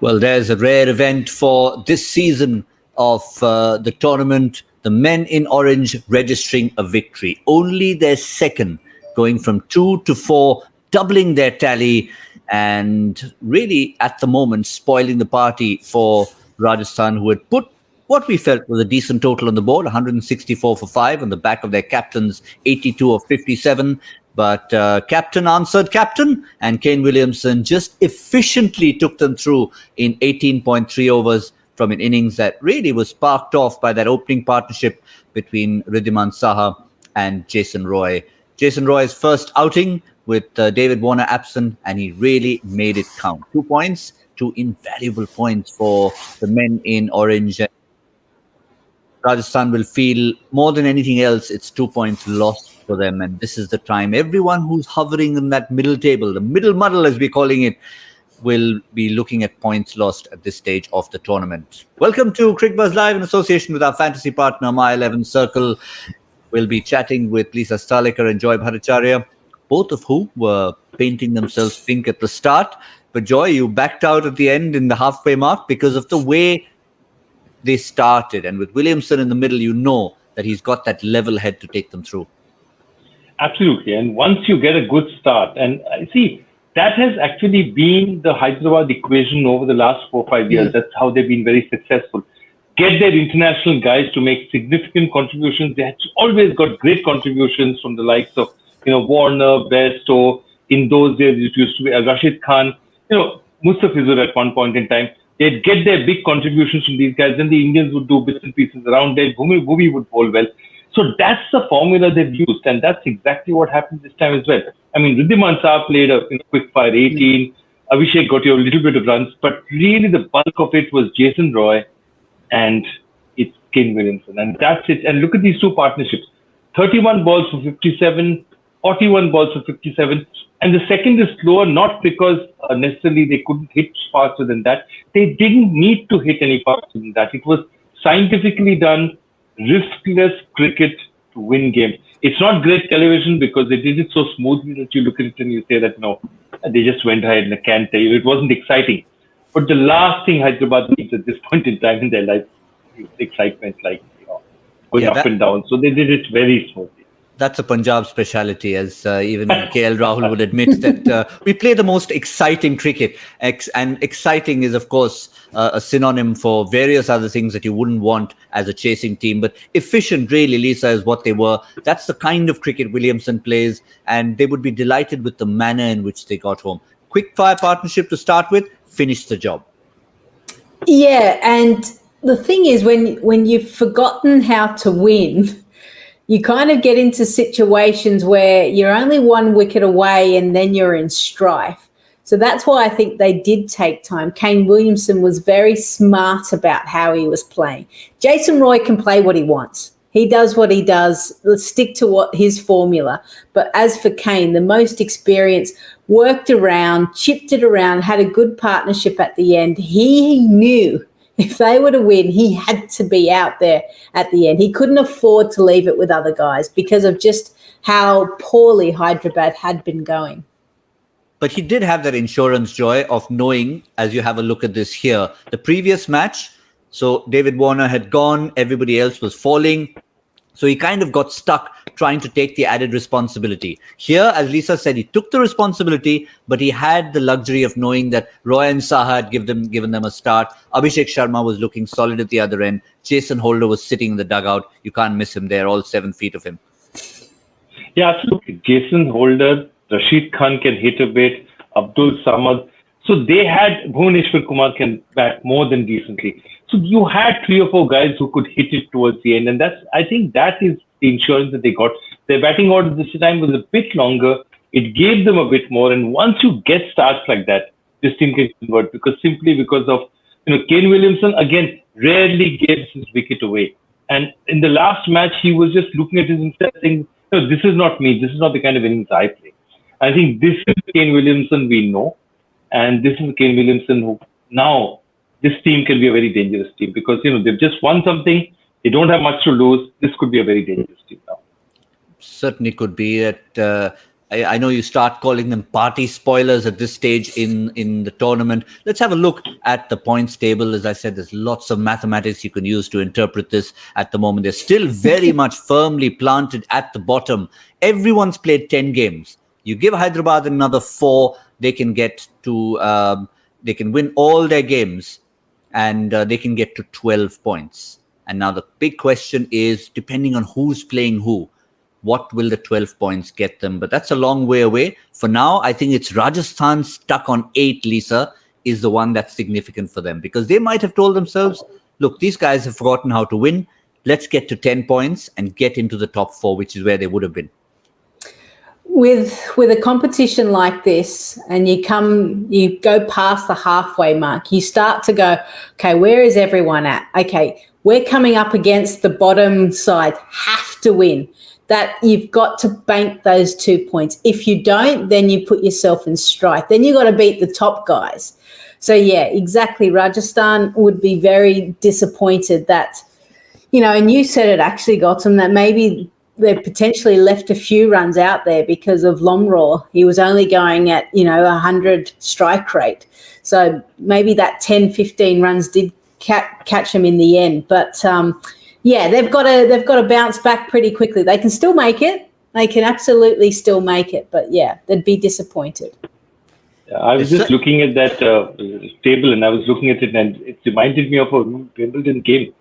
Well, there's a rare event for this season of the tournament. The men in orange registering a victory. Only their second, going from 2 to 4, doubling their tally, and really at the moment spoiling the party for Rajasthan, who had put what we felt was a decent total on the board, 164 for 5 on the back of their captain's 82 of 57. But captain answered captain, and Kane Williamson just efficiently took them through in 18.3 overs from an innings that really was sparked off by that opening partnership between Wriddhiman Saha and Jason Roy. Jason Roy's first outing with David Warner absent, and he really made it count. 2 points, 2 invaluable points for the men in orange. Rajasthan will feel more than anything else it's 2 points lost for them, and this is the time everyone who's hovering in that middle table, the middle muddle as we're calling it, will be looking at points lost at this stage of the tournament. Welcome to Cricbuzz Live in association with our fantasy partner My 11 Circle. We'll be chatting with Lisa Sthalekar and Joy Bhattacharjya, both of whom were painting themselves pink at the start. But Joy, you backed out at the end in the halfway mark because of the way they started, and with Williamson in the middle, you know that he's got that level head to take them through. Absolutely, and once you get a good start, and see, that has actually been the Hyderabad equation over the last 4 or 5 years. That's how they've been very successful. Get their international guys to make significant contributions. They have always got great contributions from the likes of, Warner, Bairstow. In those days, it used to be Rashid Khan, Mustafizur at one point in time. They'd get their big contributions from these guys, then the Indians would do bits and pieces around it. Bhumi would bowl well. So that's the formula they've used, and that's exactly what happened this time as well. I mean, Wriddhiman Saha played a quick fire 18. Abhishek got you a little bit of runs, but really the bulk of it was Jason Roy and it's Kane Williamson. And that's it. And look at these two partnerships. 31 balls for 57, 41 balls for 57. And the second is slower, not because necessarily they couldn't hit faster than that. They didn't need to hit any faster than that. It was scientifically done, riskless cricket to win games. It's not great television because they did it so smoothly that you look at it and you say that, no, they just went ahead and I can't tell you. It wasn't exciting. But the last thing Hyderabad needs at this point in time in their life is excitement, going up and down. So they did it very smoothly. That's a Punjab speciality, as even KL Rahul would admit, that we play the most exciting cricket. And exciting is, of course, a synonym for various other things that you wouldn't want as a chasing team. But efficient, really, Lisa, is what they were. That's the kind of cricket Williamson plays, and they would be delighted with the manner in which they got home. Quick fire partnership to start with, finished the job. Yeah, and the thing is, when you've forgotten how to win, you kind of get into situations where you're only 1 wicket away and then you're in strife. So that's why I think they did take time. Kane Williamson was very smart about how he was playing. Jason Roy can play what he wants. He does what he does. Let's stick to what his formula. But as for Kane, the most experienced, worked around, chipped it around, had a good partnership at the end. He knew if they were to win, he had to be out there at the end. He couldn't afford to leave it with other guys because of just how poorly Hyderabad had been going. But he did have that insurance, Joy, of knowing, as you have a look at this here, the previous match, so David Warner had gone, everybody else was falling. So he kind of got stuck trying to take the added responsibility. Here, as Lisa said, he took the responsibility, but he had the luxury of knowing that Roy and Saha had given them a start. Abhishek Sharma was looking solid at the other end. Jason Holder was sitting in the dugout. You can't miss him there, all 7 feet of him. Yeah, absolutely. Jason Holder, Rashid Khan can hit a bit, Abdul Samad. So they had Bhuvaneshwar Kumar can bat more than decently. So you had 3 or 4 guys who could hit it towards the end. And I think that is the insurance that they got. Their batting order this time was a bit longer. It gave them a bit more. And once you get starts like that, this team can convert simply because of, Kane Williamson, again, rarely gives his wicket away. And in the last match, he was just looking at himself saying, this is not me. This is not the kind of innings I play. I think this is the Kane Williamson we know. And this is the Kane Williamson who now, this team can be a very dangerous team because, they've just won something. They don't have much to lose. This could be a very dangerous team now. Certainly could be. I know you start calling them party spoilers at this stage in the tournament. Let's have a look at the points table. As I said, there's lots of mathematics you can use to interpret this at the moment. They're still very much firmly planted at the bottom. Everyone's played 10 games. You give Hyderabad another 4, they can get to, they can win all their games, and they can get to 12 points. And now the big question is, depending on who's playing who, what will the 12 points get them? But that's a long way away. For now, I think it's Rajasthan stuck on 8, Lisa, is the one that's significant for them. Because they might have told themselves, look, these guys have forgotten how to win. Let's get to 10 points and get into the top 4, which is where they would have been. With a competition like this, and you go past the halfway mark, you start to go, okay, where is everyone at? Okay, we're coming up against the bottom side, have to win. That you've got to bank those 2 points. If you don't, then you put yourself in strife. Then you got to beat the top guys. So yeah, exactly. Rajasthan would be very disappointed that, and you said it actually, Gautam, that maybe they potentially left a few runs out there because of Lomraw. He was only going at, 100 strike rate. So maybe that 10, 15 runs did catch him in the end. But yeah, they've got to bounce back pretty quickly. They can still make it. They can absolutely still make it. But yeah, they'd be disappointed. I was just looking at that table, and I was looking at it, and it reminded me of a Wimbledon game.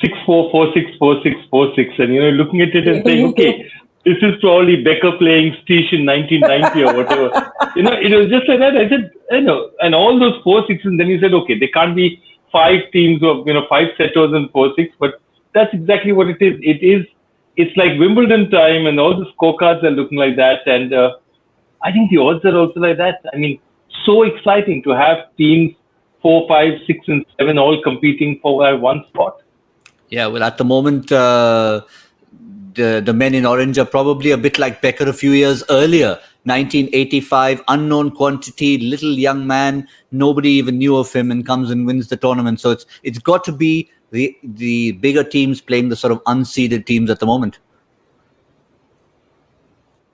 6-4, 4-6, 4-6, 4-6, and looking at it and saying, okay, this is probably Becker playing Stiche in 1990 or whatever. It was just like that. I said, and all those 4-6s, and then you said, okay, there can't be 5 teams of 5 setters and 4-6, but that's exactly what it is. It's like Wimbledon time, and all the scorecards are looking like that, and I think the odds are also like that. I mean, so exciting to have teams 4, 5, 6, and 7 all competing for one spot. Yeah, well, at the moment, the men in orange are probably a bit like Becker a few years earlier. 1985, unknown quantity, little young man, nobody even knew of him, and comes and wins the tournament. So it's got to be the bigger teams playing the sort of unseeded teams at the moment.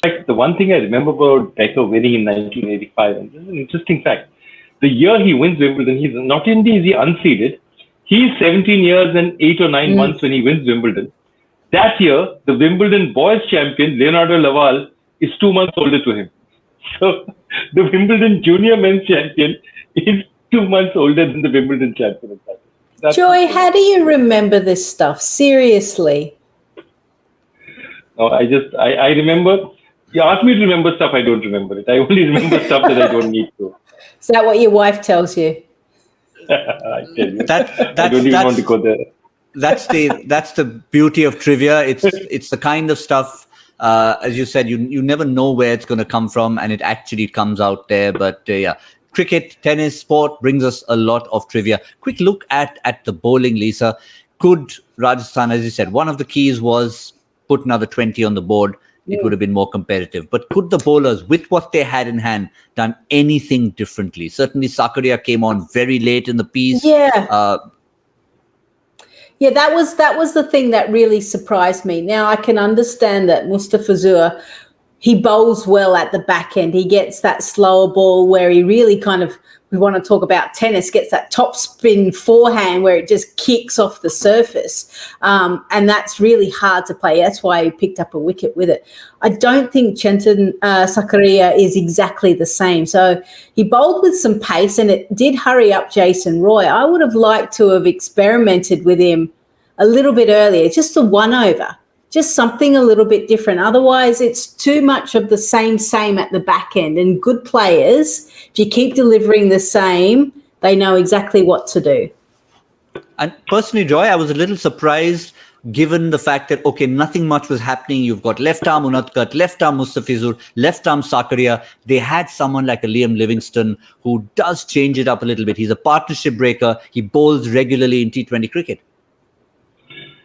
Like the one thing I remember about Becker winning in 1985, and this is an interesting fact. The year he wins Wimbledon, he's not only is he unseeded, he's 17 years and 8 or 9 months when he wins Wimbledon. That year, the Wimbledon boys champion, Leonardo Laval, is 2 months older to him. So the Wimbledon junior men's champion is 2 months older than the Wimbledon champion. Joy, how do you remember this stuff? Seriously? No, I remember. You ask me to remember stuff, I don't remember it. I only remember stuff that I don't need to. Is that what your wife tells you? I tell you. I don't even want to go there. That's the beauty of trivia. It's the kind of stuff, as you said, you never know where it's going to come from, and it actually comes out there. But yeah, cricket, tennis, sport brings us a lot of trivia. Quick look at the bowling, Lisa. Could Rajasthan, as you said, one of the keys was put another 20 on the board. It would have been more competitive. But could the bowlers, with what they had in hand, done anything differently? Certainly, Sakaria came on very late in the piece. Yeah. Yeah, that was the thing that really surprised me. Now, I can understand that Mustafizur, he bowls well at the back end. He gets that slower ball where he really kind of, we want to talk about tennis, gets that top spin forehand where it just kicks off the surface. And that's really hard to play. That's why he picked up a wicket with it. I don't think Chintan Sakaria is exactly the same. So he bowled with some pace, and it did hurry up Jason Roy. I would have liked to have experimented with him a little bit earlier, just the 1 over. Just something a little bit different. Otherwise, it's too much of the same at the back end. And good players, if you keep delivering the same, they know exactly what to do. And personally, Joy, I was a little surprised given the fact that, okay, nothing much was happening. You've got left arm Unatkat, left arm Mustafizur, left arm Sakaria. They had someone like a Liam Livingston who does change it up a little bit. He's a partnership breaker. He bowls regularly in T20 cricket.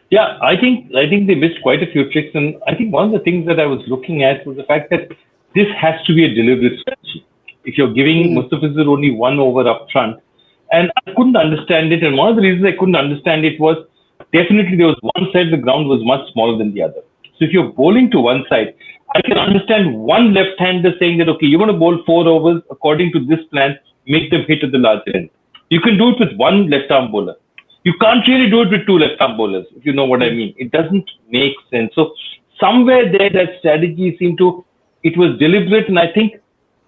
Yeah, I think they missed quite a few tricks, and I think one of the things that I was looking at was the fact that this has to be a deliberate strategy. If you're giving Mustafizur only 1 over up front, and I couldn't understand it, and one of the reasons I couldn't understand it was definitely there was one side the ground was much smaller than the other. So if you're bowling to one side, I can understand one left-hander saying that, okay, you're going to bowl 4 overs according to this plan, make them hit at the larger end. You can do it with one left-arm bowler. You can't really do it with 2 left-arm bowlers, if you know what I mean. It doesn't make sense. So somewhere there, that strategy it was deliberate, and I think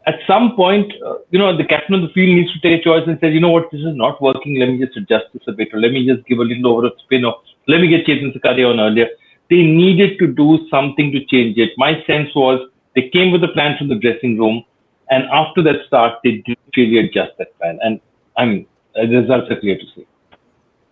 at some point, the captain of the field needs to take a choice and say, you know what, this is not working. Let me just adjust this a bit, or let me just give a little over a spin, or let me get Chetan Sakaria on earlier. They needed to do something to change it. My sense was they came with a plan from the dressing room, and after that start, they didn't really adjust that plan. And I mean, the results are clear to see.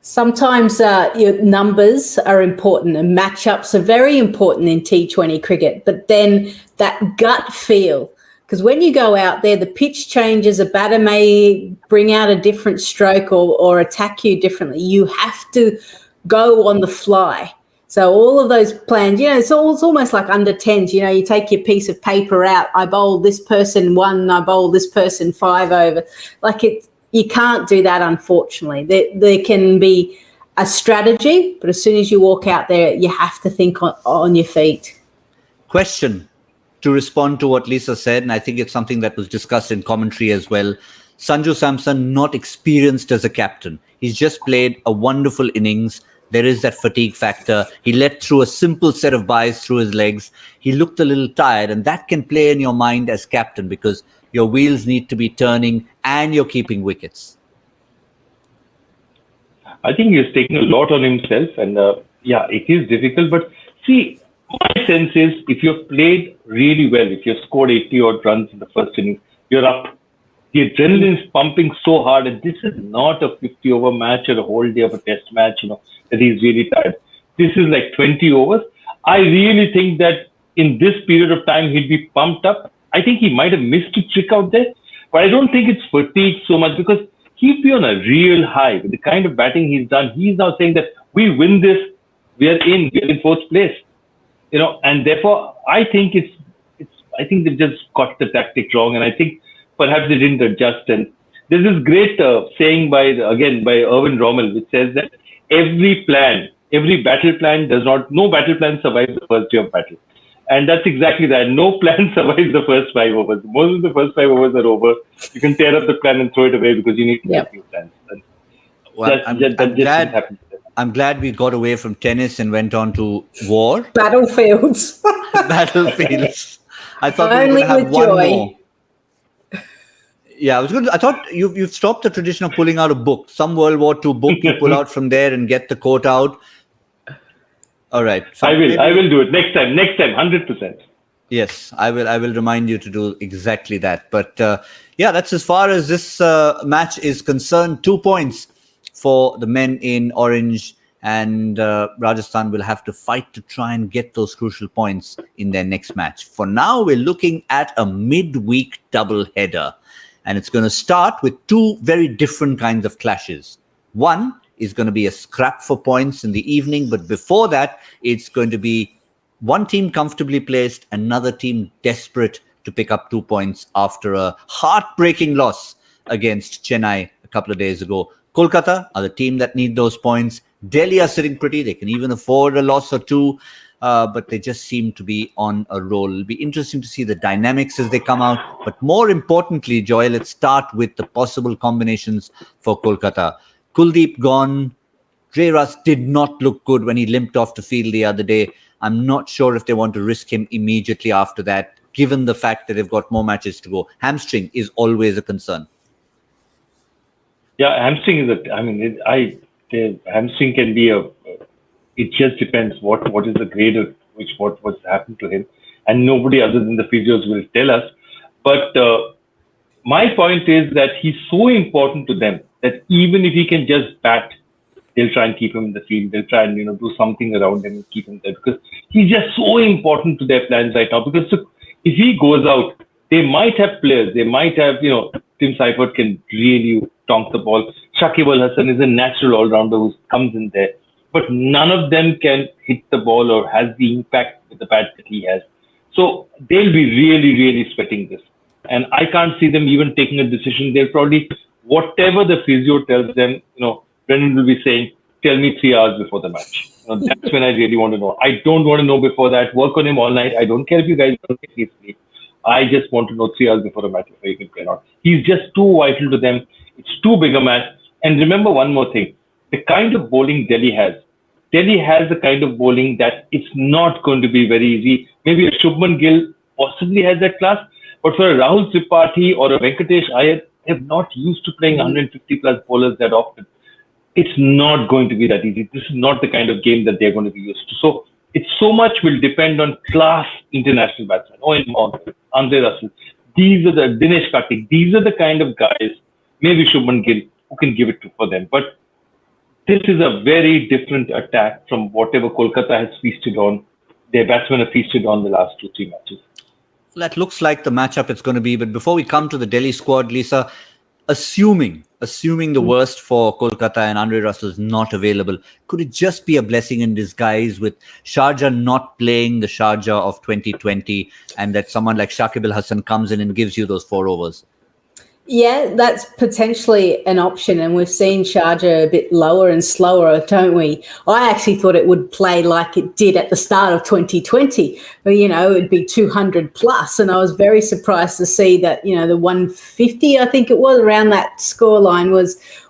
Sometimes your numbers are important and matchups are very important in T20 cricket, but then that gut feel, because when you go out there, the pitch changes, a batter may bring out a different stroke or attack you differently. You have to go on the fly. So all of those plans, it's almost like under 10s. You take your piece of paper out. I bowl this person 1, I bowl this person 5 over. You can't do that, unfortunately. There can be a strategy, but as soon as you walk out there, you have to think on your feet. Question to respond to what Lisa said, and I think it's something that was discussed in commentary as well. Sanju Samson, not experienced as a captain. He's just played a wonderful innings. There is that fatigue factor. He let through a simple set of byes through his legs. He looked a little tired, and that can play in your mind as captain because your wheels need to be turning and you're keeping wickets. I think he's taking a lot on himself, and it is difficult. But see, my sense is if you've played really well, if you've scored 80 odd runs in the first inning, you're up. The adrenaline is pumping so hard, and this is not a 50-over match or a whole day of a test match, that he's really tired. This is like 20 overs. I really think that in this period of time, he'd be pumped up. I think he might have missed a trick out there, but I don't think it's fatigue so much because he'd be on a real high with the kind of batting he's done. He's now saying that we win this, we're in 4th place, and therefore I think I think they've just got the tactic wrong, and I think perhaps they didn't adjust. And there's this great saying by Erwin Rommel, which says that every battle plan no battle plan survives the first day of battle. And that's exactly that. No plan survives the first 5 overs. Most of the first 5 overs are over. You can tear up the plan and throw it away because you need to make new plans. Well, I'm glad we got away from tennis and went on to war. Battlefields. Battlefields. I thought we were going to have one Joy. more. Yeah, I was good. I thought you've stopped the tradition of pulling out a book. Some World War II book you pull out from there and get the quote out. All right. So I will do it next time, 100%. Yes, I will remind you to do exactly that. But that's as far as this match is concerned. 2 points for the men in orange, and Rajasthan will have to fight to try and get those crucial points in their next match. For now, we're looking at a midweek double-header, and it's going to start with 2 very different kinds of clashes. One is going to be a scrap for points in the evening, but before that, it's going to be one team comfortably placed, another team desperate to pick up 2 points after a heartbreaking loss against Chennai a couple of days ago. Kolkata are the team that need those points. Delhi are sitting pretty. They can even afford a loss or 2, but they just seem to be on a roll. It'll be interesting to see the dynamics as they come out. But more importantly, Joy, let's start with the possible combinations for Kolkata. Kuldeep gone. Ray Russ did not look good when he limped off the field the other day. I'm not sure if they want to risk him immediately after that, given the fact that they've got more matches to go. Hamstring is always a concern. Yeah, hamstring is hamstring can be it just depends what is the grade of what's happened to him, and nobody other than the physios will tell us. But my point is that he's so important to them that even if he can just bat, they'll try and keep him in the field. They'll try and do something around him and keep him there because he's just so important to their plans right now. Because if he goes out, they might have players. They might have Tim Seifert can really tonk the ball. Shakib Al Hasan is a natural all-rounder who comes in there, but none of them can hit the ball or has the impact with the bat that he has. So they'll be really, really sweating this. And I can't see them even taking a decision. They'll probably, whatever the physio tells them, Brendan will be saying, tell me 3 hours before the match. That's when I really want to know. I don't want to know before that. Work on him all night. I don't care if you guys don't get me sleep. I just want to know 3 hours before a match if he can play or not. He's just too vital to them. It's too big a match. And remember one more thing. The kind of bowling Delhi has the kind of bowling that it's not going to be very easy. Maybe a Shubman Gill possibly has that class. But for a Rahul Tripathi or a Venkatesh Iyer, they're not used to playing 150 plus bowlers that often. It's not going to be that easy. This is not the kind of game that they're going to be used to. So it's so much will depend on class international batsmen. Owen Morgan, Andre Russell. These are the Dinesh Karthik. These are the kind of guys, maybe Shubman Gill, who can give it to for them. But this is a very different attack from whatever Kolkata has feasted on. Their batsmen have feasted on the last 2-3 matches. That looks like the matchup it's going to be. But before we come to the Delhi squad, Lisa, assuming the worst for Kolkata and Andre Russell is not available, could it just be a blessing in disguise with Sharjah not playing the Sharjah of 2020 and that someone like Shakib Al Hasan comes in and gives you those 4 overs? Yeah, that's potentially an option. And we've seen Sharjah a bit lower and slower, don't we? I actually thought it would play like it did at the start of 2020. But, it'd be 200 plus. And I was very surprised to see that, the 150, I think it was, around that scoreline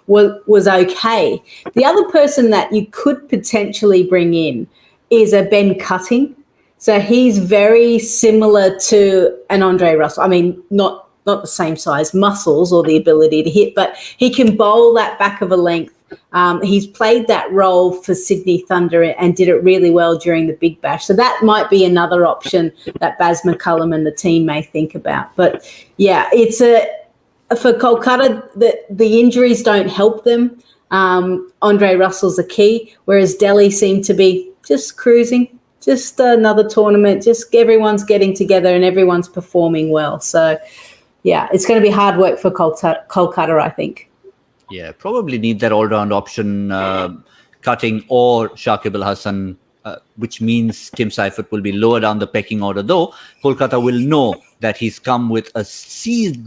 was okay. The other person that you could potentially bring in is a Ben Cutting. So he's very similar to an Andre Russell. I mean, not the same size muscles or the ability to hit, but he can bowl that back of a length. He's played that role for Sydney Thunder and did it really well during the Big Bash. So that might be another option that Baz McCullum and the team may think about. But yeah, it's for Kolkata, the injuries don't help them. Andre Russell's a key, whereas Delhi seem to be just cruising, just another tournament, just everyone's getting together and everyone's performing well. So yeah, it's going to be hard work for Kolkata, I think. Yeah, probably need that all-round option, Cutting or Shakib Al Hasan, which means Tim Seifert will be lower down the pecking order, though Kolkata will know that he's come with a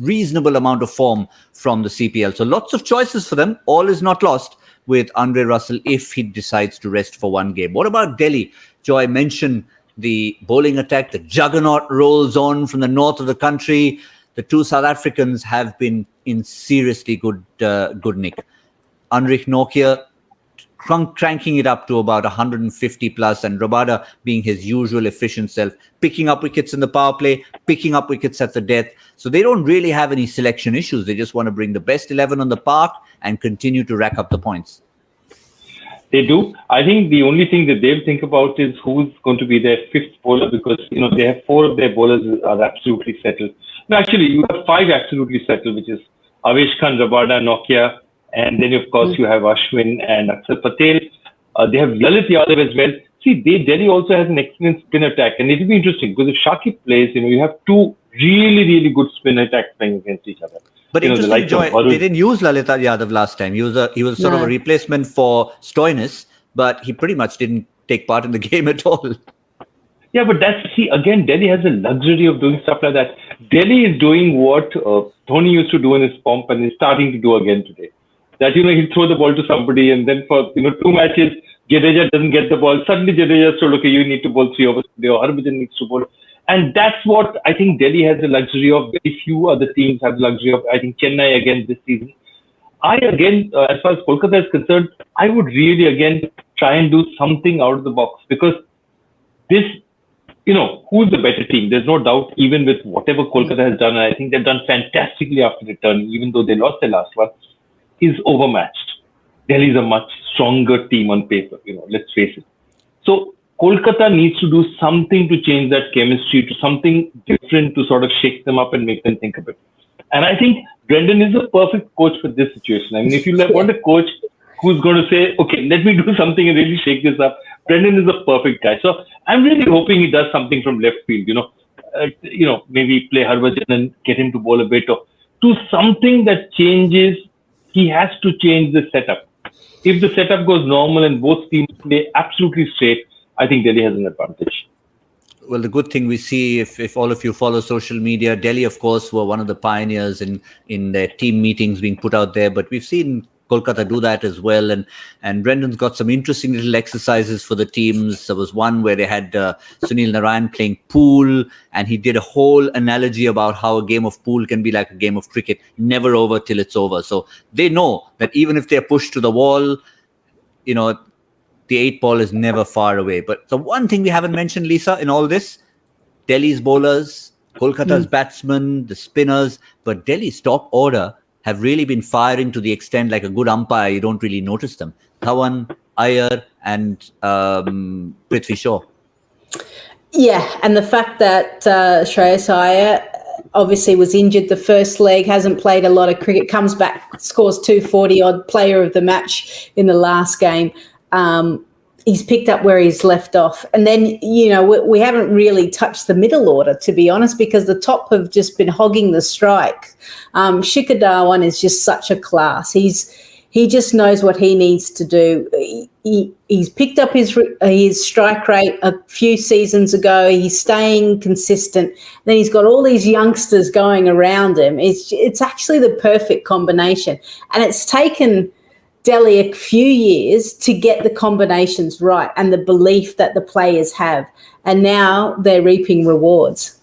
reasonable amount of form from the CPL. So lots of choices for them. All is not lost with Andre Russell if he decides to rest for one game. What about Delhi? Joy mentioned the bowling attack. The juggernaut rolls on from the north of the country. The 2 South Africans have been in seriously good nick. Anrich Nokia cranking it up to about 150 plus, and Rabada being his usual efficient self, picking up wickets in the power play, picking up wickets at the death. So they don't really have any selection issues. They just want to bring the best 11 on the park and continue to rack up the points. They do. I think the only thing that they'll think about is who's going to be their 5th bowler, because they have 4 of their bowlers are absolutely settled. No, actually, you have 5 absolutely settled, which is Avesh Khan, Rabada, Nokia, and then of course you have Ashwin and Akshar Patel. They have Lalit Yadav as well. See, Delhi also has an excellent spin attack, and it'll be interesting because if Shakib plays, you have 2 really, really good spin attacks playing against each other. But interesting, Joy, they didn't use Lalit Yadav last time. He was sort of a replacement for Stoinis, but he pretty much didn't take part in the game at all. Yeah, but again, Delhi has the luxury of doing stuff like that. Delhi is doing what Dhoni used to do in his pomp and is starting to do again today. That, he'll throw the ball to somebody, and then for, 2 matches, Jadeja doesn't get the ball. Suddenly Jadeja told, okay, you need to bowl 3 overs today, or Harbhajan needs to bowl. And that's what I think Delhi has the luxury of. Very few other teams have the luxury of. I think Chennai again this season. As far as Kolkata is concerned, I would really again try and do something out of the box, because this, who's the better team? There's no doubt, even with whatever Kolkata has done, and I think they've done fantastically after returning, even though they lost their last one, is overmatched. Delhi is a much stronger team on paper, let's face it. So Kolkata needs to do something to change that chemistry to something different to sort of shake them up and make them think a bit. And I think Brendan is a perfect coach for this situation. I mean, if you want a coach who's going to say, okay, let me do something and really shake this up, Brendan is a perfect guy. So I'm really hoping he does something from left field, maybe play Harbhajan and get him to bowl a bit, or do something that changes. He has to change the setup. If the setup goes normal and both teams play absolutely straight, I think Delhi has an advantage. Well, the good thing we see, if all of you follow social media, Delhi, of course, were one of the pioneers in their team meetings being put out there. But we've seen Kolkata do that as well. And Brendan's got some interesting little exercises for the teams. There was one where they had Sunil Narayan playing pool, and he did a whole analogy about how a game of pool can be like a game of cricket, never over till it's over. So they know that even if they're pushed to the wall, you know, the 8 ball is never far away. But the one thing we haven't mentioned, Lisa, in all this, Delhi's bowlers, Kolkata's batsmen, the spinners, but Delhi's top order have really been firing to the extent, like a good umpire, you don't really notice them. Dhawan, Iyer, and Prithvi Shaw. Yeah, and the fact that Shreyas Iyer obviously was injured the first leg, hasn't played a lot of cricket, comes back, scores 240-odd, player of the match in the last game. He's picked up where he's left off. And then, you know, we haven't really touched the middle order, to be honest, because the top have just been hogging the strike. Shikhar Dhawan is just such a class. He just knows what he needs to do. He's picked up his strike rate a few seasons ago. He's staying consistent. Then he's got all these youngsters going around him. It's actually the perfect combination. And it's taken Delhi a few years to get the combinations right and the belief that the players have. And now they're reaping rewards.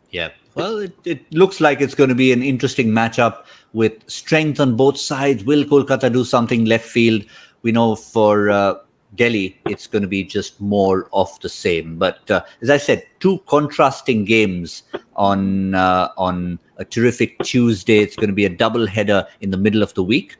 Yeah. Well, it looks like it's going to be an interesting matchup with strength on both sides. Will Kolkata do something left field? We know for Delhi, it's going to be just more of the same. But as I said, 2 contrasting games on a terrific Tuesday. It's going to be a double header in the middle of the week.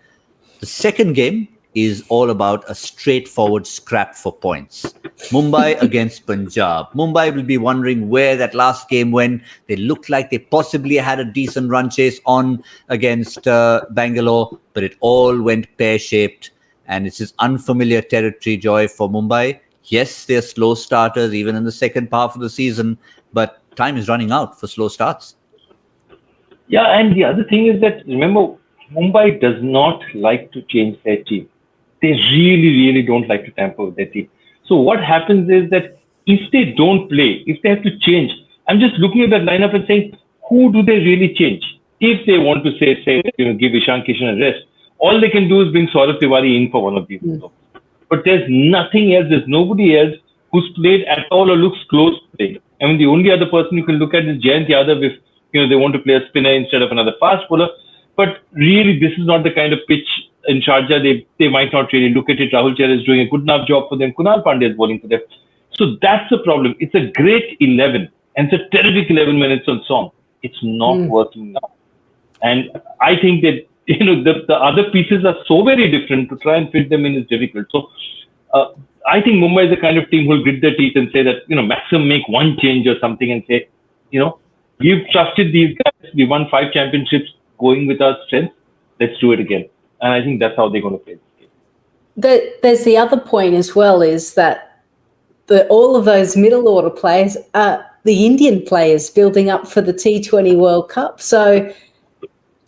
The second game is all about a straightforward scrap for points. Mumbai against Punjab. Mumbai will be wondering where that last game went. They looked like they possibly had a decent run chase on against Bangalore, but it all went pear-shaped. And it's this unfamiliar territory, Joy, for Mumbai. Yes, they're slow starters, even in the second half of the season, but time is running out for slow starts. Yeah, and the other thing is that, remember, Mumbai does not like to change their team. They really, really don't like to tamper with their team. So what happens is that if they don't play, if they have to change, I'm just looking at that lineup and saying, who do they really change? If they want to say, give Ishan Kishan a rest, all they can do is bring Saurav Tiwari in for one of these. But there's nothing else. There's nobody else who's played at all or looks close to playing. I mean, the only other person you can look at is Jayant Yadav if they want to play a spinner instead of another fast bowler. But really, this is not the kind of pitch in Sharjah. They might not really look at it. Rahul Chehra is doing a good enough job for them. Kunal Pandey is bowling for them. So that's the problem. It's a great 11 and it's a terrific 11 minutes on song. It's not working now. And I think that, the other pieces are so very different, to try and fit them in is difficult. So I think Mumbai is the kind of team who will grit their teeth and say that, maximum make one change or something and say, we've trusted these guys. We won 5 championships going with our strength. Let's do it again. And I think that's how they're going to play this game. There's the other point as well, is that all of those middle order players are the Indian players building up for the T20 World Cup. So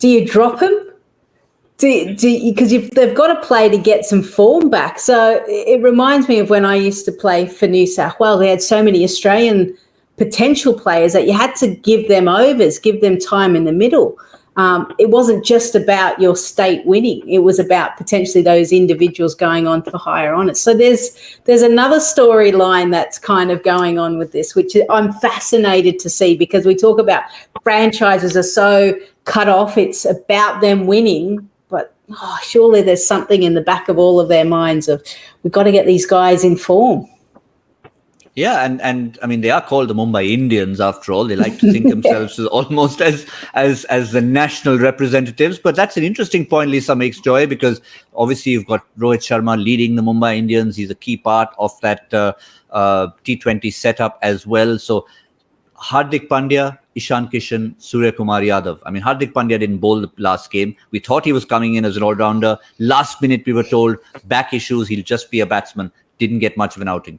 do you drop them? Because they've got to play to get some form back. So it reminds me of when I used to play for New South Wales. They had so many Australian potential players that you had to give them overs, give them time in the middle. It wasn't just about your state winning. It was about potentially those individuals going on for higher honours. So there's another storyline that's kind of going on with this, which I'm fascinated to see, because we talk about franchises are so cut off. It's about them winning. But surely there's something in the back of all of their minds of, we've got to get these guys in form. Yeah, and I mean, they are called the Mumbai Indians after all. They like to think themselves as almost as the national representatives. But that's an interesting point Lisa makes, Joy, because obviously you've got Rohit Sharma leading the Mumbai Indians. He's a key part of that T20 setup as well. So Hardik Pandya, Ishan Kishan, Surya Kumar Yadav. I mean, Hardik Pandya didn't bowl the last game. We thought he was coming in as an all-rounder. Last minute we were told back issues, he'll just be a batsman. Didn't get much of an outing.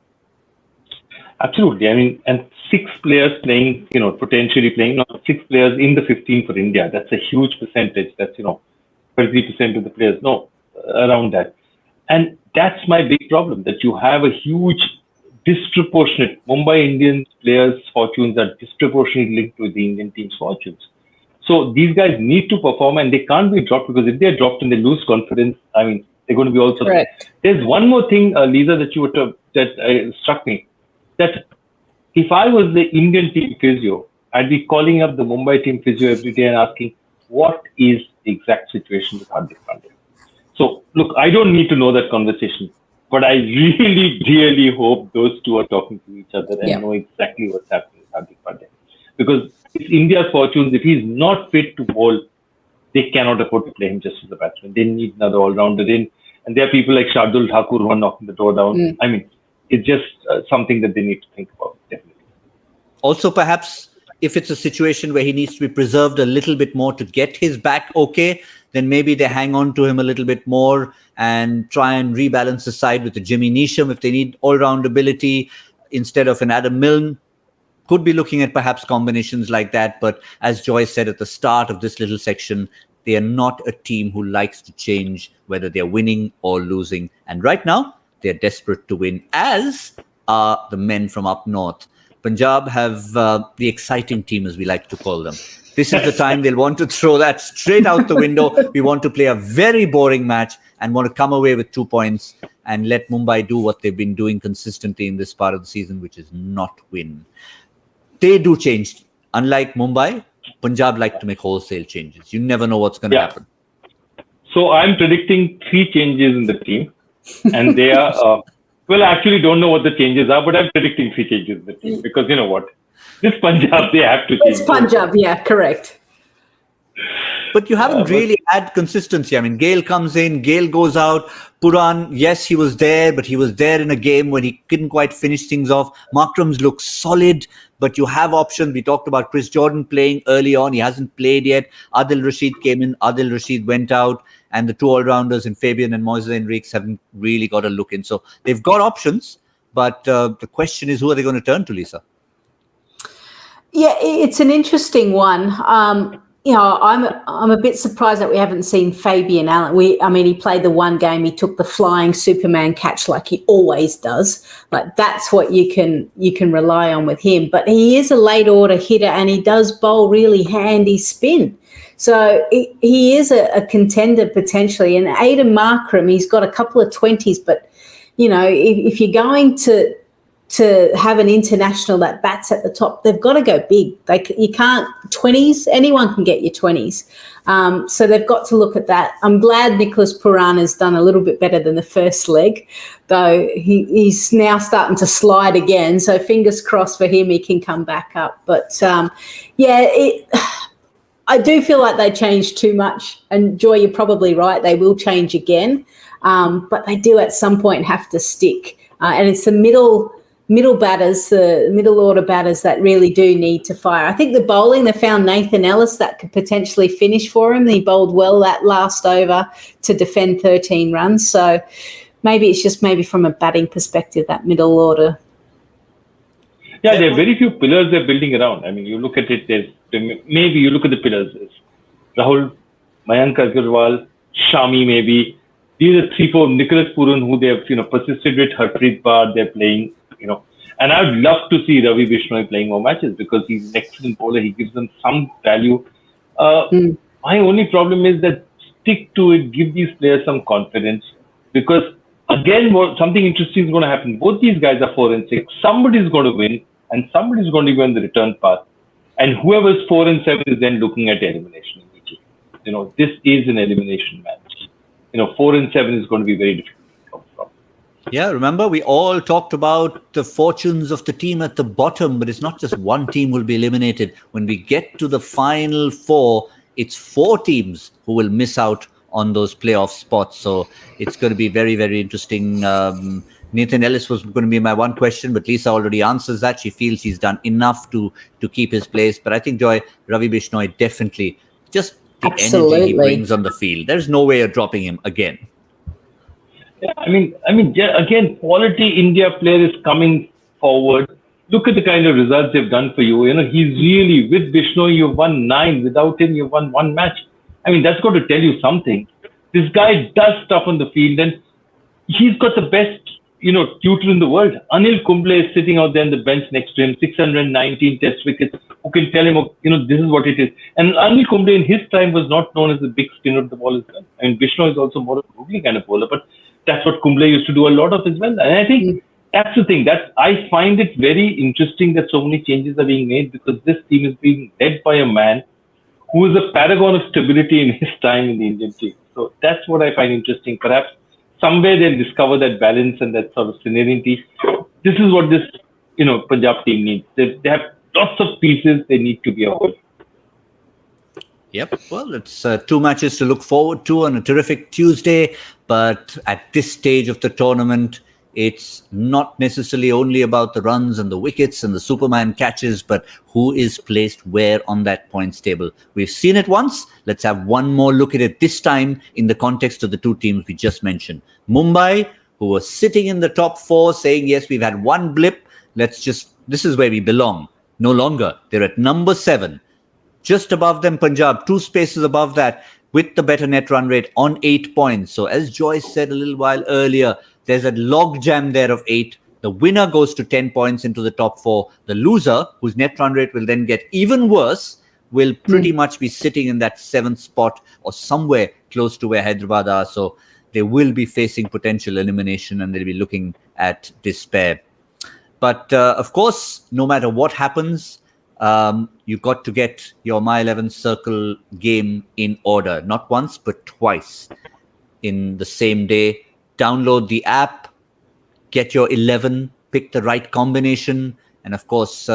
Absolutely. I mean, and 6 players playing, potentially playing, 6 players in the 15 for India. That's a huge percentage. That's, 33% of the players. Around that. And that's my big problem, that you have a huge disproportionate, Mumbai Indians players' fortunes are disproportionately linked with the Indian team's fortunes. So these guys need to perform, and they can't be dropped, because if they're dropped and they lose confidence, I mean, they're going to be also. Correct. There's one more thing, Lisa, that struck me. That if I was the Indian team physio, I'd be calling up the Mumbai team physio every day and asking, what is the exact situation with Hardik Pandya? So, look, I don't need to know that conversation, but I really, really hope those two are talking to each other and know exactly what's happening with Hardik Pandya. Because it's India's fortunes. If he's not fit to bowl, they cannot afford to play him just as a batsman. They need another all-rounder in. And there are people like Shardul Thakur who are knocking the door down. I mean, it's just something that they need to think about, definitely. Also, perhaps if it's a situation where he needs to be preserved a little bit more to get his back okay, then maybe they hang on to him a little bit more and try and rebalance the side with a Jimmy Neesham if they need all-round ability instead of an Adam Milne. Could be looking at perhaps combinations like that. But as Joy said at the start of this little section, they are not a team who likes to change whether they're winning or losing. And right now, they're desperate to win, as are the men from up north. Punjab have the exciting team, as we like to call them. This is the time they'll want to throw that straight out the window. We want to play a very boring match and want to come away with 2 points and let Mumbai do what they've been doing consistently in this part of the season, which is not win. They do change. Unlike Mumbai, Punjab like to make wholesale changes. You never know what's going to happen. So I'm predicting 3 changes in the team. And they are, well, I actually don't know what the changes are, but I'm predicting 3 changes in the team. Because you know what? This Punjab, they have to change. It's Punjab, yeah, correct. But you haven't really had consistency. I mean, Gale comes in, Gale goes out. Puran, yes, he was there, but he was there in a game when he couldn't quite finish things off. Markrams looks solid, but you have options. We talked about Chris Jordan playing early on. He hasn't played yet. Adil Rashid came in. Adil Rashid went out. And the 2 all-rounders in Fabian and Moises Henriques haven't really got a look in. So they've got options, but the question is, who are they going to turn to, Lisa? Yeah, it's an interesting one. I'm a bit surprised that we haven't seen Fabian Allen. I mean, he played the one game. He took the flying Superman catch like he always does. Like that's what you can rely on with him. But he is a late order hitter, and he does bowl really handy spin. So he is a contender potentially. And Aidan Markram, he's got a couple of 20s, but you know, if you're going to have an international that bats at the top, they've got to go big. You can't 20s. Anyone can get you 20s. So they've got to look at that. I'm glad Nicholas Puran has done a little bit better than the first leg, though he's now starting to slide again. So fingers crossed for him, he can come back up. But I do feel like they changed too much. And Joy, you're probably right. They will change again. But they do at some point have to stick. And it's the middle batters, the middle order batters that really do need to fire. I think the bowling, they found Nathan Ellis that could potentially finish for him. He bowled well that last over to defend 13 runs. So maybe it's just from a batting perspective, that middle order. Yeah, there are very few pillars they're building around. I mean, you look at it, maybe you look at the pillars. Rahul, Mayank Agarwal, Shami maybe. These are 3-4, Nicholas Puran, who they have persisted with. Harpreet Bar, they're playing, and I would love to see Ravi Bishnoi playing more matches because he's an excellent bowler. He gives them some value. My only problem is that stick to it, give these players some confidence, because again, something interesting is going to happen. Both these guys are 4 and 6. Somebody's going to win, and somebody's going to be on the return path. And whoever's 4 and 7 is then looking at elimination immediately. This is an elimination match. 4 and 7 is going to be very difficult to come from. Yeah, remember, we all talked about the fortunes of the team at the bottom, but it's not just one team will be eliminated. When we get to the final 4, it's 4 teams who will miss out on those playoff spots. So it's going to be very, very interesting. Nathan Ellis was going to be my one question, but Lisa already answers that. She feels he's done enough to keep his place. But I think, Joy, Ravi Bishnoi definitely just the energy he brings on the field. There's no way of dropping him again. Yeah, I mean, again, quality India player is coming forward. Look at the kind of results they've done for you. He's really, with Bishnoi, you've won 9. Without him, you've won 1 match. I mean, that's got to tell you something. This guy does stuff on the field, and he's got the best, tutor in the world. Anil Kumble is sitting out there on the bench next to him, 619 test wickets, who can tell him, this is what it is. And Anil Kumble in his time was not known as the big spinner of the ball as well. I mean, BISHNOI is also more of a googly kind of bowler, but that's what Kumble used to do a lot of as well. And I think that's the thing. I find it very interesting that so many changes are being made, because this team is being led by a man who is a paragon of stability in his time in the Indian team. So that's what I find interesting. Perhaps somewhere they'll discover that balance and that sort of serenity. This is what this, Punjab team needs. They have lots of pieces they need to be aware. Yep. Well, it's 2 matches to look forward to on a terrific Tuesday. But at this stage of the tournament, it's not necessarily only about the runs and the wickets and the Superman catches, but who is placed where on that points table. We've seen it once. Let's have one more look at it, this time in the context of the two teams we just mentioned. Mumbai, who were sitting in the top 4 saying, yes, we've had one blip. This is where we belong. No longer. They're at number 7. Just above them, Punjab, 2 spaces above that, with the better net run rate on 8 points. So as Joy said a little while earlier, there's a log jam there of 8. The winner goes to 10 points into the top 4. The loser, whose net run rate will then get even worse, will pretty much be sitting in that 7th spot or somewhere close to where Hyderabad are. So they will be facing potential elimination and they'll be looking at despair. But of course, no matter what happens, you've got to get your My 11 Circle game in order. Not once, but twice in the same day. Download the app, get your 11, pick the right combination, and of course,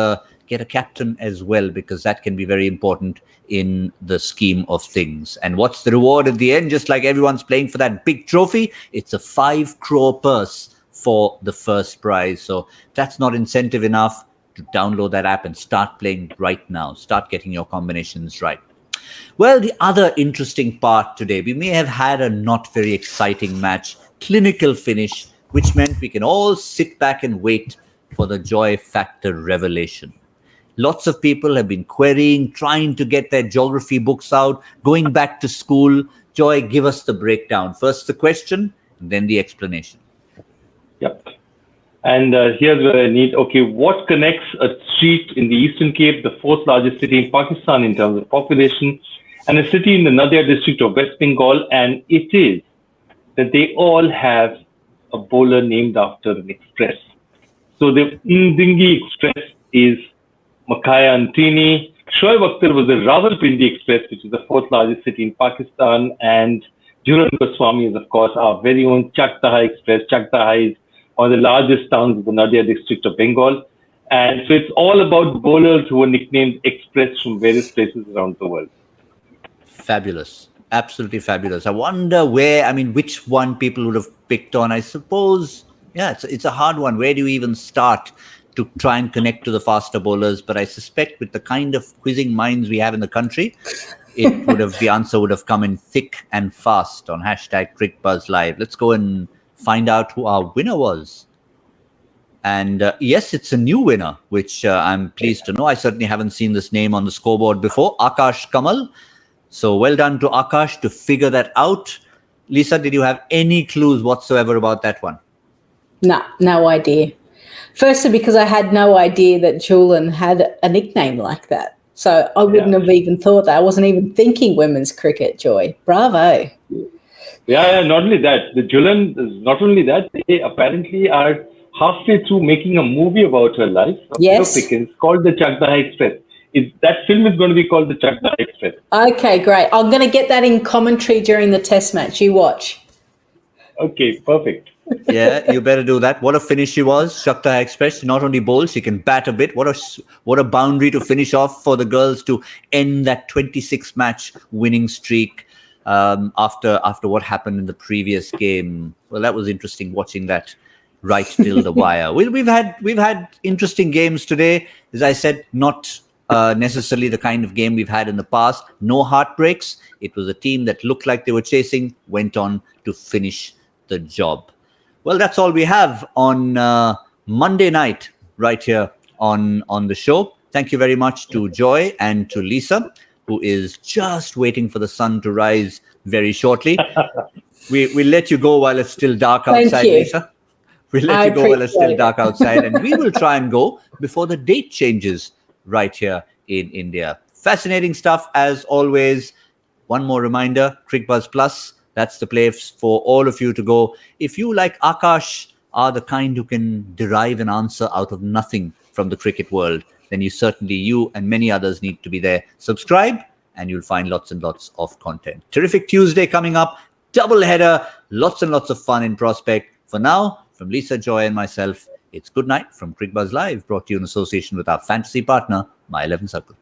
get a captain as well, because that can be very important in the scheme of things. And what's the reward at the end? Just like everyone's playing for that big trophy, it's a 5 crore purse for the first prize. So that's not incentive enough to download that app and start playing right now. Start getting your combinations right. Well, the other interesting part today, we may have had a not very exciting match, clinical finish, which meant we can all sit back and wait for the Joy Factor revelation. Lots of people have been querying, trying to get their geography books out, going back to school. Joy, give us the breakdown. First the question, and then the explanation. Yep. And here's where I need, what connects a street in the Eastern Cape, the 4th largest city in Pakistan in terms of population, and a city in the Nadia district of West Bengal? And it is that they all have a bowler named after an express. So the Ndingi Express is Makaya Antini. Shoaib Akhtar was the Rawalpindi Express, which is the 4th largest city in Pakistan. And Jhulan Goswami is, of course, our very own Chaktaha Express. Chaktaha is one of the largest towns of the Nadia district of Bengal. And so it's all about bowlers who were nicknamed Express from various places around the world. Fabulous. Absolutely fabulous. I wonder which one people would have picked on. I suppose, it's a hard one. Where do you even start to try and connect to the faster bowlers? But I suspect with the kind of quizzing minds we have in the country, the answer would have come in thick and fast on #Cricbuzz Live. Let's go and find out who our winner was. And yes, it's a new winner, which I'm pleased to know. I certainly haven't seen this name on the scoreboard before. Akash Kamal. So well done to Akash to figure that out. Lisa, did you have any clues whatsoever about that one? No idea. Firstly, because I had no idea that Jhulan had a nickname like that. So I wouldn't have even thought that. I wasn't even thinking women's cricket, Joy. Bravo. Yeah, not only that. The Jhulan is not only that, they apparently are halfway through making a movie about her life. Yes. It's called the Chaktaha Express. That film is going to be called the Chaktaha Express. Okay, great. I'm going to get that in commentary during the test match. You watch. Okay, perfect. Yeah, you better do that. What a finish she was, Chaktaha Express. She not only bowls, she can bat a bit. What a boundary to finish off for the girls to end that 26-match winning streak after what happened in the previous game. Well, that was interesting watching that right till the wire. We've had interesting games today. As I said, not necessarily the kind of game we've had in the past. No heartbreaks. It was a team that looked like they were chasing, went on to finish the job. Well, that's all we have on Monday night right here on the show. Thank you very much to Joy and to Lisa, who is just waiting for the sun to rise very shortly. We'll let you go while it's still dark outside, Lisa. We'll let I you go while it's still appreciate dark it. outside, and we will try and go before the date changes right here in India. Fascinating stuff as always. One more reminder, Cricbuzz Plus, that's the place for all of you to go. If you, like Akash, are the kind who can derive an answer out of nothing from the cricket world, then you and many others need to be there. Subscribe and you'll find lots and lots of content. Terrific Tuesday coming up, double header, lots and lots of fun in prospect. For now, from Lisa, Joy and myself, it's good night from Cricbuzz Live, brought to you in association with our fantasy partner, My 11 Circle.